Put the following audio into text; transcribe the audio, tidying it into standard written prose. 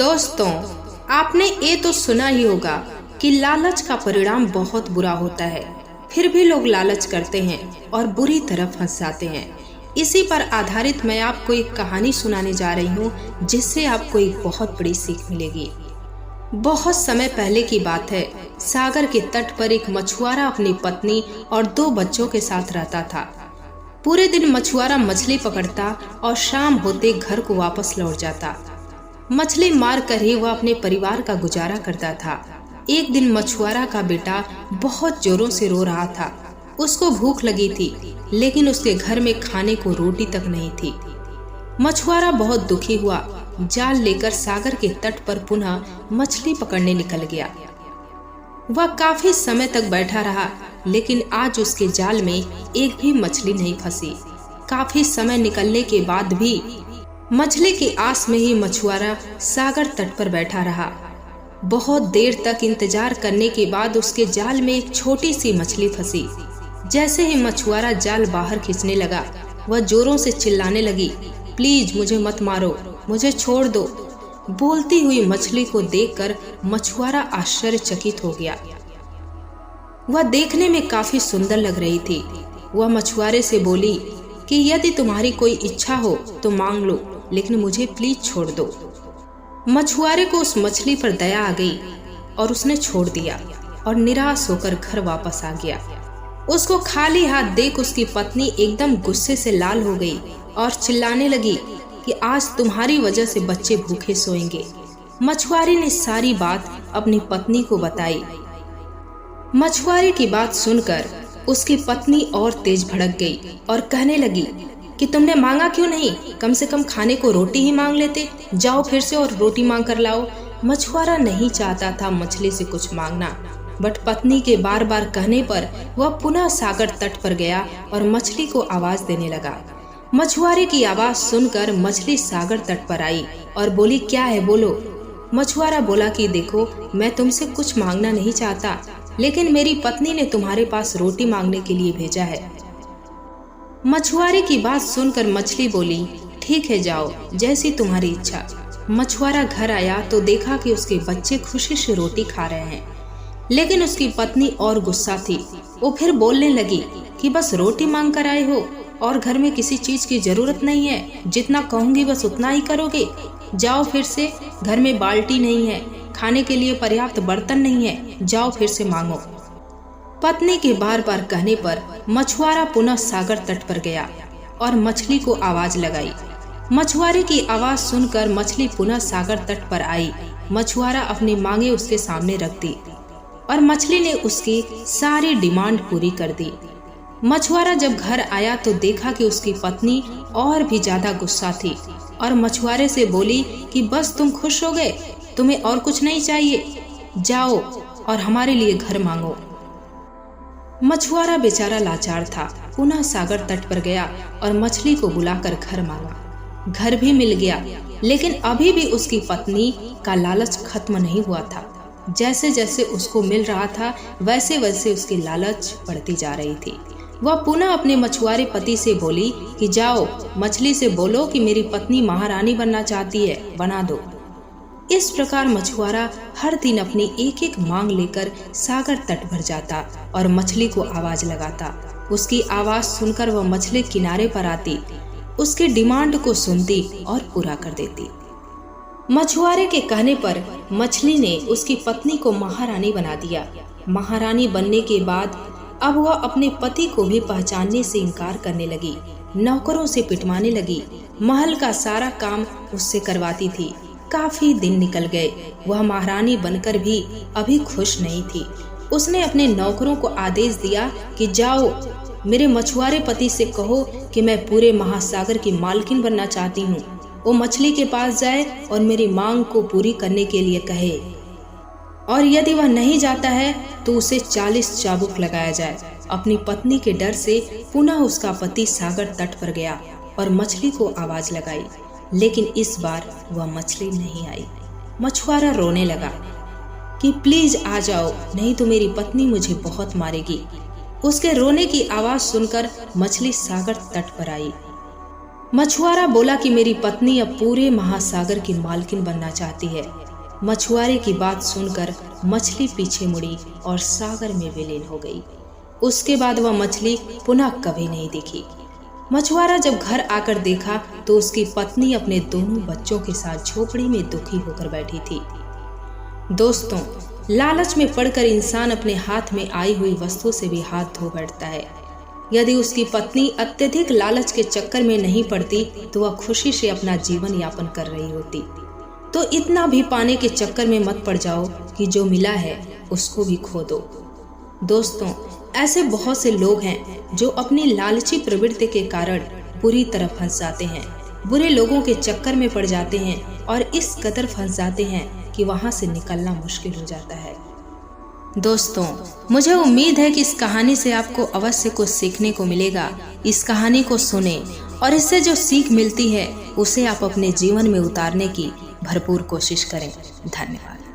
दोस्तों, आपने ये तो सुना ही होगा कि लालच का परिणाम बहुत बुरा होता है। फिर भी लोग लालच करते हैं और बुरी तरह फंस जाते हैं। इसी पर आधारित मैं आपको एक कहानी सुनाने जा रही हूँ, जिससे आपको एक बहुत बड़ी सीख मिलेगी। बहुत समय पहले की बात है। सागर के तट पर एक मछुआरा अपनी पत्नी और 2 बच्चों के साथ रहता था। पूरे दिन मछुआरा मछली पकड़ता और शाम होते घर को वापस लौट जाता। मछली मार कर ही वह अपने परिवार का गुजारा करता था। एक दिन मछुआरा का बेटा बहुत जोरों से रो रहा था। उसको भूख लगी थी, लेकिन उसके घर में खाने को रोटी तक नहीं थी। मछुआरा बहुत दुखी हुआ। जाल लेकर सागर के तट पर पुनः मछली पकड़ने निकल गया। वह काफी समय तक बैठा रहा, लेकिन आज उसके जाल में एक भी मछली नहीं फंसी। काफी समय निकलने के बाद भी मछली की आस में ही मछुआरा सागर तट पर बैठा रहा। बहुत देर तक इंतजार करने के बाद उसके जाल में एक छोटी सी मछली फंसी। जैसे ही मछुआरा जाल बाहर खींचने लगा, वह जोरों से चिल्लाने लगी, प्लीज मुझे मत मारो, मुझे छोड़ दो। बोलती हुई मछली को देखकर मछुआरा आश्चर्यचकित हो गया। वह देखने में काफी सुंदर लग रही थी। वह मछुआरे से बोली कि यदि तुम्हारी कोई इच्छा हो तो मांग लो, लेकिन मुझे प्लीज छोड़ दो। मछुआरे को उस मछली पर दया आ गई और उसने छोड़ दिया और निराश होकर घर वापस आ गया। उसको खाली हाथ देख उसकी पत्नी एकदम गुस्से से लाल हो गई और चिल्लाने लगी कि आज तुम्हारी वजह से बच्चे भूखे सोएंगे। मछुआरे ने सारी बात अपनी पत्नी को बताई। मछुआरे की बात सुनकर उसकी पत्नी और तेज भड़क गई और कहने लगी कि तुमने मांगा क्यों नहीं? कम से कम खाने को रोटी ही मांग लेते। जाओ फिर से और रोटी मांग कर लाओ। मछुआरा नहीं चाहता था मछली से कुछ मांगना, बट पत्नी के बार बार कहने पर वह पुनः सागर तट पर गया और मछली को आवाज देने लगा। मछुआरे की आवाज सुनकर मछली सागर तट पर आई और बोली, क्या है बोलो। मछुआरा बोला कि देखो, मैं तुमसे कुछ मांगना नहीं चाहता, लेकिन मेरी पत्नी ने तुम्हारे पास रोटी मांगने के लिए भेजा है। मछुआरे की बात सुनकर मछली बोली, ठीक है जाओ, जैसी तुम्हारी इच्छा। मछुआरा घर आया तो देखा कि उसके बच्चे खुशी से रोटी खा रहे हैं, लेकिन उसकी पत्नी और गुस्सा थी। वो फिर बोलने लगी कि बस रोटी मांग कर आए हो और घर में किसी चीज की जरूरत नहीं है। जितना कहूंगी बस उतना ही करोगे। जाओ फिर से, घर में बाल्टी नहीं है, खाने के लिए पर्याप्त बर्तन नहीं है, जाओ फिर से मांगो। पत्नी के बार बार कहने पर मछुआरा पुनः सागर तट पर गया और मछली को आवाज लगाई। मछुआरे की आवाज सुनकर मछली पुनः सागर तट पर आई। मछुआरा अपनी मांगे उसके सामने रख दी और मछली ने उसकी सारी डिमांड पूरी कर दी। मछुआरा जब घर आया तो देखा कि उसकी पत्नी और भी ज्यादा गुस्सा थी और मछुआरे से बोली कि बस तुम खुश हो गए, तुम्हें और कुछ नहीं चाहिए, जाओ और हमारे लिए घर मांगो। मछुआरा बेचारा लाचार था। पुनः सागर तट पर गया और मछली को बुलाकर घर मांगा। घर भी मिल गया, लेकिन अभी भी उसकी पत्नी का लालच खत्म नहीं हुआ था। जैसे जैसे उसको मिल रहा था, वैसे वैसे उसकी लालच बढ़ती जा रही थी। वह पुनः अपने मछुआरे पति से बोली कि जाओ, मछली से बोलो कि मेरी पत्नी महारानी बनना चाहती है, बना दो। इस प्रकार मछुआरा हर दिन अपनी एक एक मांग लेकर सागर तट भर जाता और मछली को आवाज लगाता। उसकी आवाज सुनकर वह मछली किनारे पर आती, उसके डिमांड को सुनती और पूरा कर देती। मछुआरे के कहने पर मछली ने उसकी पत्नी को महारानी बना दिया। महारानी बनने के बाद अब वह अपने पति को भी पहचानने से इनकार करने लगी। नौकरों से पिटवाने लगी। महल का सारा काम उससे करवाती थी। काफी दिन निकल गए। वह महारानी बनकर भी अभी खुश नहीं थी। उसने अपने नौकरों को आदेश दिया कि जाओ, मेरे मछुआरे पति से कहो कि मैं पूरे महासागर की मालकिन बनना चाहती हूँ। वो मछली के पास जाए और मेरी मांग को पूरी करने के लिए कहे, और यदि वह नहीं जाता है तो उसे 40 चाबुक लगाया जाए। अपनी पत्नी के डर से पुनः उसका पति सागर तट पर गया और मछली को आवाज लगाई, लेकिन इस बार वह मछली नहीं आई। मछुआरा रोने लगा कि प्लीज आ जाओ, नहीं तो मेरी पत्नी मुझे बहुत मारेगी। उसके रोने की आवाज सुनकर मछली सागर तट पर आई। मछुआरा बोला कि मेरी पत्नी अब पूरे महासागर की मालकिन बनना चाहती है। मछुआरे की बात सुनकर मछली पीछे मुड़ी और सागर में विलीन हो गई। उसके बाद वह मछली पुनः कभी नहीं दिखी। मछुआरा जब घर आकर देखा तो उसकी पत्नी अपने दोनों बच्चों के साथ झोपड़ी में दुखी होकर बैठी थी। दोस्तों, लालच में पड़कर इंसान अपने हाथ में आई हुई वस्तु से भी हाथ धो बैठता है। यदि उसकी पत्नी अत्यधिक लालच के चक्कर में नहीं पड़ती तो वह खुशी से अपना जीवन यापन कर रही होती। तो इतना भी पाने के चक्कर में मत पड़ जाओ कि जो मिला है उसको भी खो दो। दोस्तों, ऐसे बहुत से लोग हैं जो अपनी लालची प्रवृत्ति के कारण बुरी तरह फंस जाते हैं, बुरे लोगों के चक्कर में पड़ जाते हैं और इस कदर फंस जाते हैं कि वहां से निकलना मुश्किल हो जाता है। दोस्तों, मुझे उम्मीद है कि इस कहानी से आपको अवश्य कुछ सीखने को मिलेगा। इस कहानी को सुने और इससे जो सीख मिलती है उसे आप अपने जीवन में उतारने की भरपूर कोशिश करें। धन्यवाद।